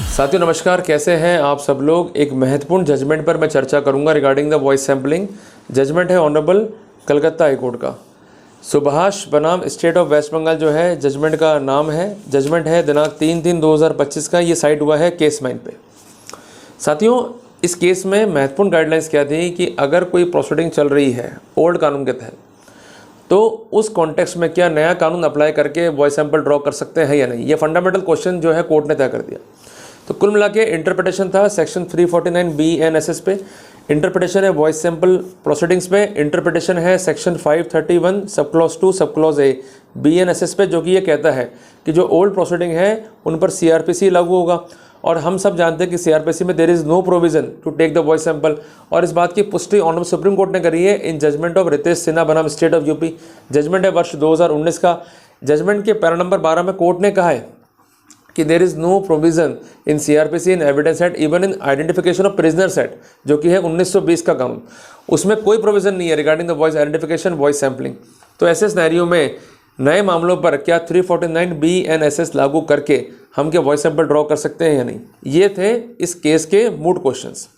साथियों नमस्कार, कैसे हैं आप सब लोग। एक महत्वपूर्ण जजमेंट पर मैं चर्चा करूंगा regarding the voice sampling. Judgment है ऑनरेबल कलकत्ता हाई कोर्ट का। सुभाष बनाम स्टेट ऑफ वेस्ट बंगाल जो है जजमेंट का नाम है। जजमेंट है दिनांक 3/3/2025 का। ये साइट हुआ है केस 9 पे। साथियों इस केस में महत्वपूर्ण गाइडलाइंस क्या थी कि अगर कोई प्रोसीडिंग चल रही है ओल्ड कानून के तहत तो उस कॉन्टेक्स्ट में क्या नया कानून अप्लाई करके वॉइस सैंपल ड्रॉ कर सकते हैं या नहीं। ये फंडामेंटल क्वेश्चन जो है कोर्ट ने तय कर दिया। तो कुल मिला के इंटरप्रिटेशन था सेक्शन 349 BNSS पे, इंटरप्रिटेशन है वॉइस सैंपल प्रोसीडिंग्स पे, इंटरप्रिटेशन है section 531 sub clause 2 sub clause A BNSS पे, जो कि ये कहता है कि जो ओल्ड प्रोसीडिंग है उन पर CRPC लागू होगा। और हम सब जानते हैं कि CRPC में there is no provision to take the voice sample. और इस बात की पुष्टि ऑनरेबल सुप्रीम कोर्ट ने करी है in judgment of Ritesh Sinha बनाम स्टेट ऑफ UP। जजमेंट है वर्ष 2019 का। जजमेंट के पैरा नंबर 12 में कोर्ट ने कहा है कि there is no provision in CRPC in evidence act even in identification of prisoners act, जो कि है 1920 का कानून। उसमें कोई प्रोविजन नहीं है regarding the voice identification voice sampling. तो ऐसे सिनेरियो में नए मामलों पर क्या 349 BNSS लागू करके हम क्या वॉइस सैंपल ड्रॉ कर सकते हैं या नहीं। ये थे इस केस के मूड क्वेश्चंस।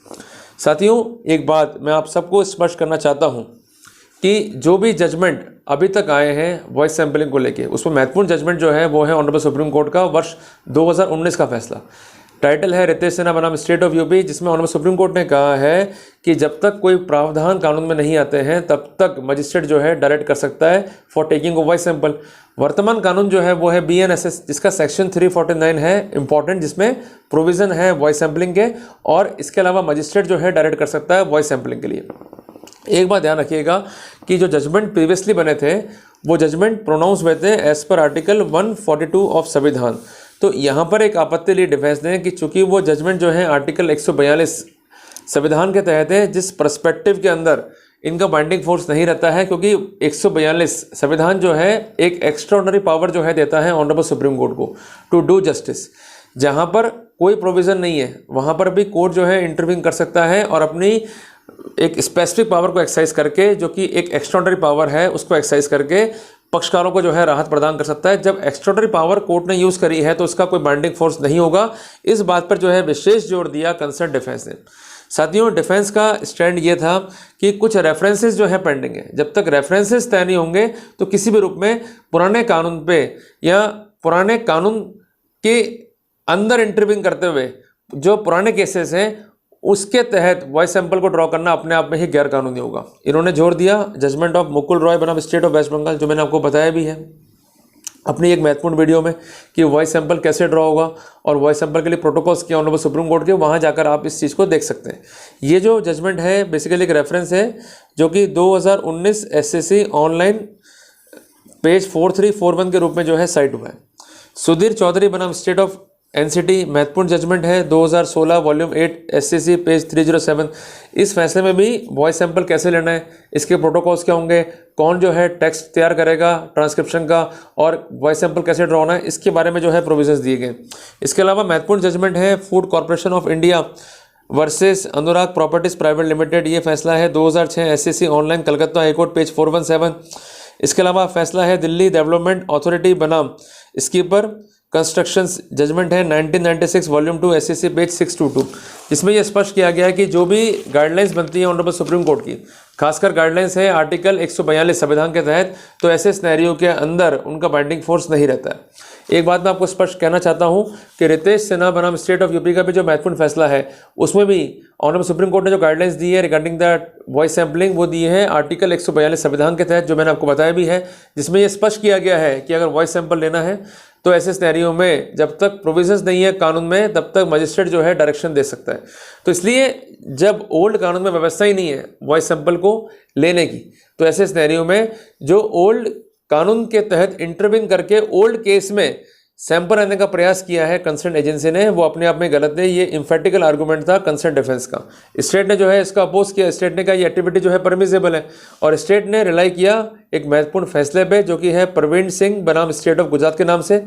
साथियों एक बात मैं आप सबको स्पष्ट करना चाहता हूँ कि जो भी जजमेंट अभी तक आए हैं वॉइस सैंपलिंग को लेके, उसमें महत्वपूर्ण जजमेंट जो है वो है ऑनरेबल सुप्रीम कोर्ट का वर्ष 2019 का फैसला। टाइटल है रितेश सिन्हा बनाम स्टेट ऑफ UP, जिसमें ऑनरेबल सुप्रीम कोर्ट ने कहा है कि जब तक कोई प्रावधान कानून में नहीं आते हैं तब तक मजिस्ट्रेट जो है डायरेक्ट कर सकता है for taking of voice sample. वर्तमान कानून जो है वो है BNSS, जिसका सेक्शन 349 है इंपॉर्टेंट, जिसमें प्रोविज़न है वॉइस सैंपलिंग के, और इसके अलावा मजिस्ट्रेट जो है डायरेक्ट कर सकता है वॉइस सैंपलिंग के लिए। एक बात ध्यान रखिएगा कि जो जजमेंट प्रीवियसली बने थे वो जजमेंट प्रोनाउंस हुए थे एज पर आर्टिकल 142 ऑफ संविधान। तो यहाँ पर एक आपत्ति लिए डिफेंस ने कि चूंकि वो जजमेंट जो है आर्टिकल 142 संविधान के तहत है, जिस पर्सपेक्टिव के अंदर इनका बाइंडिंग फोर्स नहीं रहता है, क्योंकि 142 संविधान जो है एक एक्स्ट्राऑर्डिनरी पावर जो है देता है ऑनरेबल सुप्रीम कोर्ट को टू डू जस्टिस। जहाँ पर कोई प्रोविज़न नहीं है वहाँ पर भी कोर्ट जो है इंटरवीन कर सकता है और अपनी एक स्पेसिफिक पावर को एक्सरसाइज करके, जो कि एक एक्स्ट्राऑर्डिनरी पावर है, उसको एक्सरसाइज करके पक्षकारों को जो है राहत प्रदान कर सकता है। जब एक्स्ट्राऑर्डिनरी पावर कोर्ट ने यूज़ करी है तो उसका कोई बाइंडिंग फोर्स नहीं होगा। इस बात पर जो है विशेष जोर दिया कंसर्न डिफेंस ने। साथियों डिफेंस का स्टैंड ये था कि कुछ रेफरेंसेस जो है पेंडिंग है, जब तक रेफरेंसेस तय नहीं होंगे तो किसी भी रूप में पुराने कानून पे या पुराने कानून के अंदर इंटरवीन करते हुए जो पुराने केसेस हैं उसके तहत वॉइस सैंपल को ड्रॉ करना अपने आप में ही गैर कानूनी होगा। इन्होंने जोर दिया जजमेंट ऑफ मुकुल रॉय बनाम स्टेट ऑफ वेस्ट बंगाल, जो मैंने आपको बताया भी है अपनी एक महत्वपूर्ण वीडियो में कि वॉइस सैंपल कैसे ड्रॉ होगा और वॉइस सैंपल के लिए प्रोटोकॉल्स क्या ऑनरेबल सुप्रीम कोर्ट के, वहाँ जाकर आप इस चीज़ को देख सकते हैं। ये जो जजमेंट है बेसिकली एक रेफरेंस है जो कि 2019 SCC ऑनलाइन पेज 4341 के रूप में जो है साइट हुआ है। सुधीर चौधरी बनाम स्टेट ऑफ NCT महत्वपूर्ण जजमेंट है 2016 वॉल्यूम 8 SCC पेज 307। इस फैसले में भी वॉइस सैंपल कैसे लेना है, इसके प्रोटोकॉल्स क्या होंगे, कौन जो है टेक्स्ट तैयार करेगा ट्रांसक्रिप्शन का, और वॉइस सैंपल कैसे ड्रॉ होना है, इसके बारे में जो है प्रोविजंस दिए गए। इसके अलावा महत्वपूर्ण जजमेंट है food corporation of India versus Anurag properties private limited. ये फैसला है 2006 SCC online Calcutta high court page 417। इसके अलावा फैसला है दिल्ली डेवलपमेंट अथॉरिटी बनाम स्कीपर कंस्ट्रक्शंस, जजमेंट है 1996 वॉल्यूम 2 SCC पेज 622, जिसमें यह स्पष्ट किया गया है कि जो भी गाइडलाइंस बनती है ऑनरेबल सुप्रीम कोर्ट की, खासकर गाइडलाइंस है आर्टिकल 142 संविधान के तहत, तो ऐसे सिनेरियो के अंदर उनका बाइंडिंग फोर्स नहीं रहता है। एक बात मैं आपको स्पष्ट कहना चाहता हूं कि रितेश सिन्हा बनाम स्टेट ऑफ UP का भी जो महत्वपूर्ण फैसला है उसमें भी ऑनरेबल सुप्रीम कोर्ट ने जो गाइडलाइंस दी है रिगार्डिंग द वॉइस सैंपलिंग वो दी है आर्टिकल 142 संविधान के तहत, जो मैंने आपको बताया भी है, जिसमें यह स्पष्ट किया गया है कि अगर वॉइस सैंपल लेना है तो ऐसे सिनेरियो में जब तक प्रोविजंस नहीं है कानून में तब तक मजिस्ट्रेट जो है डायरेक्शन दे सकता है। तो इसलिए जब ओल्ड कानून में व्यवस्था ही नहीं है वॉइस सैंपल को लेने की, तो ऐसे सिनेरियो में जो ओल्ड कानून के तहत इंटरवीन करके ओल्ड केस में सैंपल लेने का प्रयास किया है कंसर्न एजेंसी ने, वो अपने आप में गलत है। ये इम्फेटिकल आर्गूमेंट था कंसर्न डिफेंस का। स्टेट ने जो है इसका अपोज किया, स्टेट ने कहा ये एक्टिविटी जो है परमिसेबल है, और स्टेट ने रिलाई किया एक महत्वपूर्ण फैसले पे, जो कि है प्रवीण सिंह बनाम स्टेट ऑफ गुजरात के नाम से।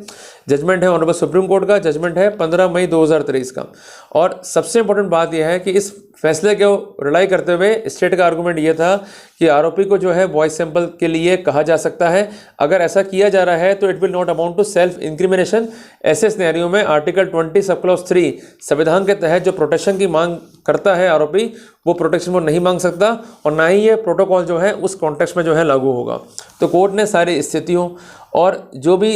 जजमेंट है ऑनरेबल सुप्रीम कोर्ट का, जजमेंट है 15 मई 2023 का। और सबसे इंपॉर्टेंट बात यह है कि इस फैसले को रिलाई करते हुए स्टेट का आर्गूमेंट ये था कि आरोपी को जो है वॉइस सैंपल के लिए कहा जा सकता है। अगर ऐसा किया जा रहा है तो it will not amount to self incrimination. ऐसे सिनेरियो में आर्टिकल 20 सब क्लॉज 3 संविधान के तहत जो प्रोटेक्शन की मांग करता है आरोपी, वो प्रोटेक्शन वो नहीं मांग सकता, और ना ही ये प्रोटोकॉल जो है उस कॉन्टेक्स्ट में जो है लागू होगा। तो कोर्ट ने सारी स्थितियों और जो भी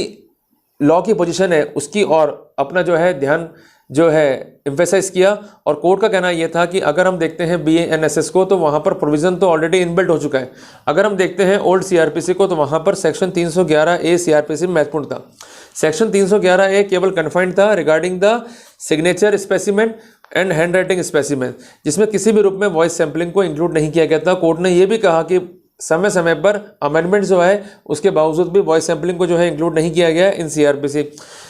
लॉ की पोजीशन है उसकी और अपना जो है ध्यान जो है एम्फेसाइज किया। और कोर्ट का कहना यह था कि अगर हम देखते हैं BENSS को तो वहाँ पर प्रोविज़न तो ऑलरेडी इनबिल्ट हो चुका है। अगर हम देखते हैं ओल्ड CRPC को तो वहाँ पर सेक्शन 311A CRPC महत्वपूर्ण था। सेक्शन 311A केवल कन्फाइंड था regarding the signature specimen and hand writing specimen, जिसमें किसी भी रूप में वॉइस सैम्पलिंग को इंक्लूड नहीं किया गया था। कोर्ट ने यह भी कहा कि समय समय पर अमेंडमेंट जो है उसके बावजूद भी वॉइस सैम्पलिंग को जो है इंक्लूड नहीं किया गया इन CRPC।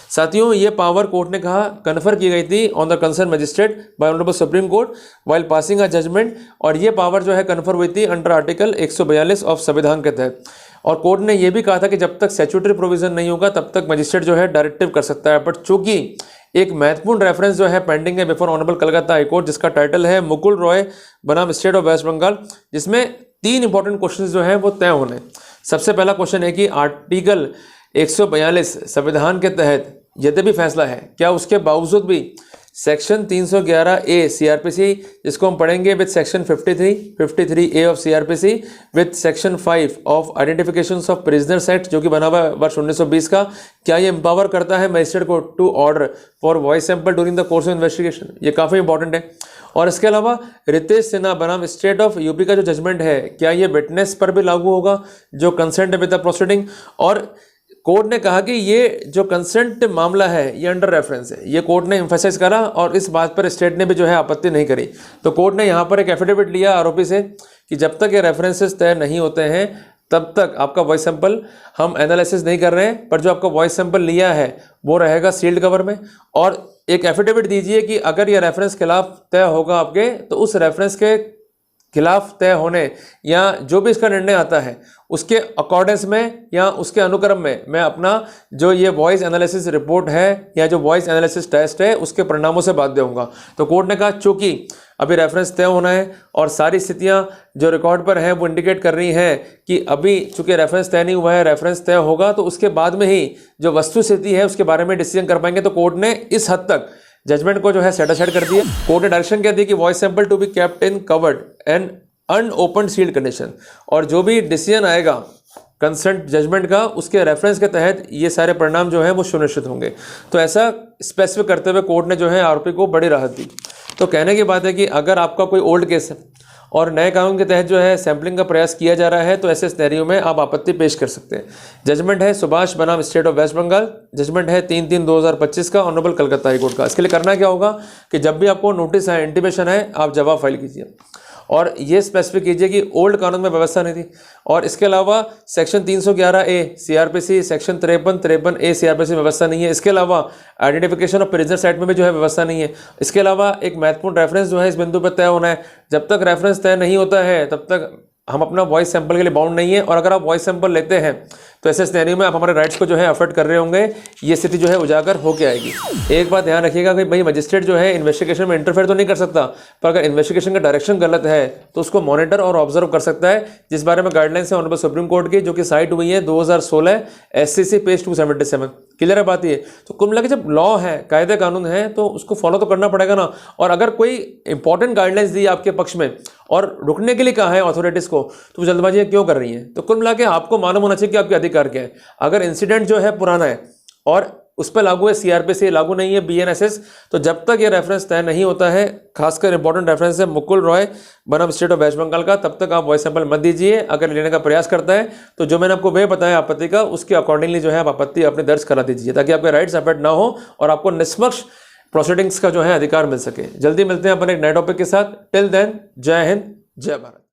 साथियों, ये पावर कोर्ट ने कहा कन्फर की गई थी on the concern magistrate by honourable supreme court while passing a judgment, और ये पावर जो है कन्फर हुई थी अंडर आर्टिकल 142 ऑफ संविधान के तहत। और कोर्ट ने यह भी कहा था कि जब तक स्टैट्यूटरी प्रोविजन नहीं होगा तब तक मजिस्ट्रेट जो है डायरेक्टिव कर सकता है। बट चूंकि एक महत्वपूर्ण रेफरेंस जो है पेंडिंग है बिफोर ऑनरेबल कलकत्ता हाईकोर्ट, जिसका टाइटल है मुकुल रॉय बनाम स्टेट ऑफ वेस्ट बंगाल, जिसमें 3 इंपॉर्टेंट क्वेश्चन जो हैं वो तय होने। सबसे पहला क्वेश्चन है कि आर्टिकल 142 संविधान के तहत यद्यपि फैसला है, क्या उसके बावजूद भी सेक्शन 311A CRPC, जिसको हम पढ़ेंगे with section 53A of CRPC with section 5 of identifications of prisoners act, जो कि बना हुआ वर्ष 1920 का, क्या ये एम्पावर करता है मजिस्ट्रेट को to order for voice sample during the course of investigation. ये काफ़ी इंपॉर्टेंट है। और इसके अलावा रितेश सिन्हा बनाम स्टेट ऑफ यूपी का जो जजमेंट है, क्या ये विटनेस पर भी लागू होगा जो कंसेंट विद द प्रोसीडिंग। और कोर्ट ने कहा कि ये जो कंसेंट मामला है ये अंडर रेफरेंस है, ये कोर्ट ने एम्फेसाइज करा, और इस बात पर स्टेट ने भी जो है आपत्ति नहीं करी। तो कोर्ट ने यहाँ पर एक एफिडेविट लिया आरोपी से कि जब तक ये रेफरेंसेस तय नहीं होते हैं तब तक आपका वॉइस सैंपल हम एनालिसिस नहीं कर रहे हैं, पर जो आपका वॉइस सैंपल लिया है वो रहेगा सील्ड कवर में। और एक एफिडेविट दीजिए कि अगर ये रेफरेंस खिलाफ तय होगा आपके, तो उस रेफरेंस के खिलाफ तय होने या जो भी इसका निर्णय आता है उसके अकॉर्डेंस में या उसके अनुक्रम में मैं अपना जो ये वॉइस एनालिसिस रिपोर्ट है या जो वॉइस एनालिसिस टेस्ट है उसके परिणामों से बाध्य होऊंगा। तो कोर्ट ने कहा चूंकि अभी रेफरेंस तय होना है और सारी स्थितियां जो रिकॉर्ड पर हैं वो इंडिकेट कर रही हैं कि अभी चूंकि रेफरेंस तय नहीं हुआ है, रेफरेंस तय होगा तो उसके बाद में ही जो वस्तु स्थिति है उसके बारे में डिसीजन कर पाएंगे। तो कोर्ट ने इस हद तक जजमेंट को जो है सेट असाइड कर दिया। कोर्ट ने डायरेक्शन क्या दी कि voice sample to be kept in covered and unopen sealed condition, और जो भी डिसीजन आएगा कंसेंट जजमेंट का उसके रेफरेंस के तहत ये सारे परिणाम जो हैं वो सुनिश्चित होंगे। तो ऐसा स्पेसिफिक करते हुए कोर्ट ने जो है आरोपी को बड़ी राहत दी। तो कहने की बात है कि अगर आपका कोई ओल्ड केस है और नए कानून के तहत जो है सैम्पलिंग का प्रयास किया जा रहा है तो ऐसे सिनेरियो में आप आपत्ति पेश कर सकते हैं। जजमेंट है सुभाष बनाम state of West Bengal, judgment है 3/3/2025 का ऑनरेबल कलकत्ता हाई कोर्ट का। इसके लिए करना क्या होगा कि जब भी आपको नोटिस है, इंटीमेशन है, आप जवाब फाइल कीजिए और ये स्पेसिफिक कीजिए कि ओल्ड कानून में व्यवस्था नहीं थी। और इसके अलावा section 311A CRPC, section 53A CRPC में व्यवस्था नहीं है। इसके अलावा आइडेंटिफिकेशन ऑफ प्रिजनर्स एक्ट में भी जो है व्यवस्था नहीं है। इसके अलावा एक महत्वपूर्ण रेफरेंस जो है इस बिंदु पर तय होना है। जब तक रेफरेंस तय नहीं होता है तब तक हम अपना वॉइस सैंपल के लिए बाउंड नहीं है, और अगर आप वॉइस सैंपल लेते हैं तो ऐसे सिनेरियो में आप हमारे राइट्स को जो है अफेक्ट कर रहे होंगे। ये स्थिति जो है उजागर होकर आएगी। एक बात ध्यान रखिएगा कि भाई मजिस्ट्रेट जो है इन्वेस्टिगेशन में इंटरफेयर तो नहीं कर सकता, पर अगर इन्वेस्टिगेशन का डायरेक्शन गलत है तो उसको मॉनिटर और ऑब्जर्व कर सकता है, जिस बारे में गाइडलाइंस है ऑनरेबल सुप्रीम कोर्ट की, जो कि साइट हुई है 2016 SCC पेज 277। क्लियर है बात ये। तो कुल मिला के जब लॉ है, कायदे कानून है, तो उसको फॉलो तो करना पड़ेगा ना। और अगर कोई इंपॉर्टेंट गाइडलाइंस दी आपके पक्ष में और रुकने के लिए कहा है अथॉरिटीज़ को, तो जल्दबाजी क्यों कर रही है? तो कुल मिला के आपको मालूम होना चाहिए कि आपके अधिकार क्या है। अगर इंसिडेंट जो है पुराना है और उस पर लागू है CRPC, लागू नहीं है BNSS, तो जब तक ये रेफरेंस तय नहीं होता है, खासकर इंपॉर्टेंट रेफरेंस है मुकुल रॉय बनाम स्टेट ऑफ वेस्ट बंगाल का, तब तक आप वॉइस सैंपल मत दीजिए। अगर लेने का प्रयास करता है तो जो मैंने आपको वे बताया आपत्ति का, उसके अकॉर्डिंगली जो है आप आपत्ति अपने दर्ज करा दीजिए, ताकि आपके राइट्स अफेक्ट ना हो और आपको निष्पक्ष प्रोसीडिंग्स का जो है अधिकार मिल सके। जल्दी मिलते हैं अपन एक नए टॉपिक के साथ। टिल देन, जय हिंद, जय भारत।